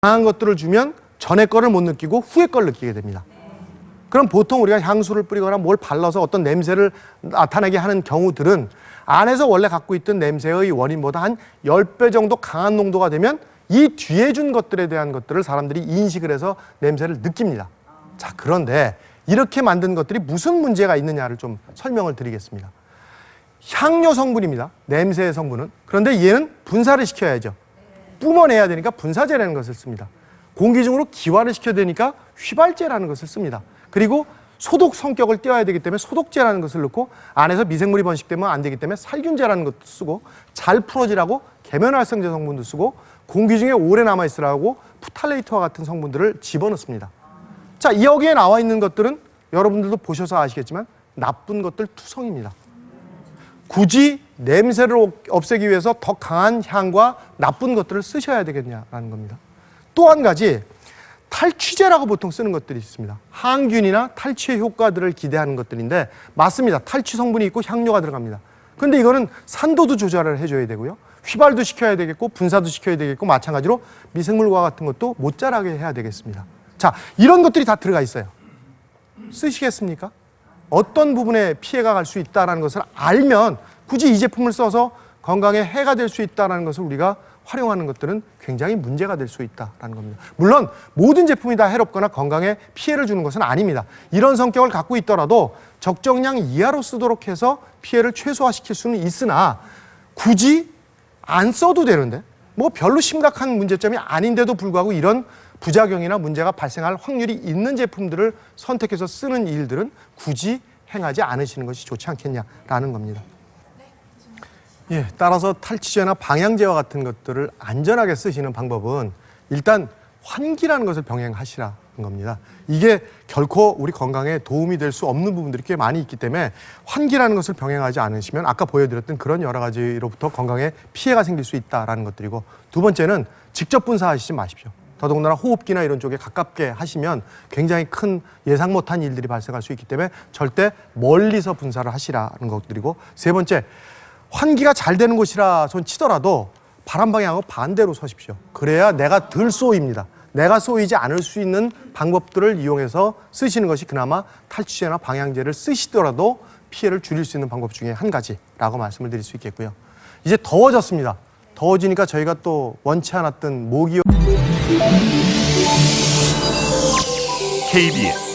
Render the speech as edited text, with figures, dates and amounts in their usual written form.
강한 것들을 주면 전에 거를 못 느끼고 후에 걸 느끼게 됩니다. 그럼 보통 우리가 향수를 뿌리거나 뭘 발라서 어떤 냄새를 나타나게 하는 경우들은 안에서 원래 갖고 있던 냄새의 원인보다 한 10배 정도 강한 농도가 되면 이 뒤에 준 것들에 대한 것들을 사람들이 인식을 해서 냄새를 느낍니다. 자, 그런데 이렇게 만든 것들이 무슨 문제가 있느냐를 좀 설명을 드리겠습니다. 향료 성분입니다. 냄새의 성분은. 그런데 얘는 분사를 시켜야죠. 뿜어내야 되니까 분사제라는 것을 씁니다. 공기 중으로 기화를 시켜야 되니까 휘발제라는 것을 씁니다. 그리고 소독 성격을 띄어야 되기 때문에 소독제라는 것을 넣고 안에서 미생물이 번식되면 안 되기 때문에 살균제라는 것도 쓰고 잘 풀어지라고 계면활성제 성분도 쓰고 공기 중에 오래 남아있으라고 푸탈레이트와 같은 성분들을 집어넣습니다. 자, 여기에 나와 있는 것들은 여러분들도 보셔서 아시겠지만 나쁜 것들 투성입니다. 굳이 냄새를 없애기 위해서 더 강한 향과 나쁜 것들을 쓰셔야 되겠냐라는 겁니다. 또 한 가지, 탈취제라고 보통 쓰는 것들이 있습니다. 항균이나 탈취의 효과들을 기대하는 것들인데 맞습니다. 탈취 성분이 있고 향료가 들어갑니다. 근데 이거는 산도도 조절을 해줘야 되고요. 휘발도 시켜야 되겠고 분사도 시켜야 되겠고 마찬가지로 미생물과 같은 것도 못 자라게 해야 되겠습니다. 자, 이런 것들이 다 들어가 있어요. 쓰시겠습니까? 어떤 부분에 피해가 갈 수 있다는 것을 알면 굳이 이 제품을 써서 건강에 해가 될 수 있다는 것을 우리가 활용하는 것들은 굉장히 문제가 될 수 있다는 겁니다. 물론 모든 제품이 다 해롭거나 건강에 피해를 주는 것은 아닙니다. 이런 성격을 갖고 있더라도 적정량 이하로 쓰도록 해서 피해를 최소화시킬 수는 있으나 굳이 안 써도 되는데 뭐 별로 심각한 문제점이 아닌데도 불구하고 이런 부작용이나 문제가 발생할 확률이 있는 제품들을 선택해서 쓰는 일들은 굳이 행하지 않으시는 것이 좋지 않겠냐라는 겁니다. 예, 따라서 탈취제나 방향제와 같은 것들을 안전하게 쓰시는 방법은 일단 환기라는 것을 병행하시라는 겁니다. 이게 결코 우리 건강에 도움이 될 수 없는 부분들이 꽤 많이 있기 때문에 환기라는 것을 병행하지 않으시면 아까 보여드렸던 그런 여러 가지로부터 건강에 피해가 생길 수 있다는 것들이고, 두 번째는 직접 분사하시지 마십시오. 더더군다나 호흡기나 이런 쪽에 가깝게 하시면 굉장히 큰 예상 못한 일들이 발생할 수 있기 때문에 절대 멀리서 분사를 하시라는 것들이고, 세 번째, 환기가 잘 되는 곳이라 손 치더라도 바람 방향하고 반대로 서십시오. 그래야 내가 덜 쏘입니다. 내가 쏘이지 않을 수 있는 방법들을 이용해서 쓰시는 것이 그나마 탈취제나 방향제를 쓰시더라도 피해를 줄일 수 있는 방법 중에 한 가지라고 말씀을 드릴 수 있겠고요. 이제 더워졌습니다. 더워지니까 저희가 또 원치 않았던 모기 KBS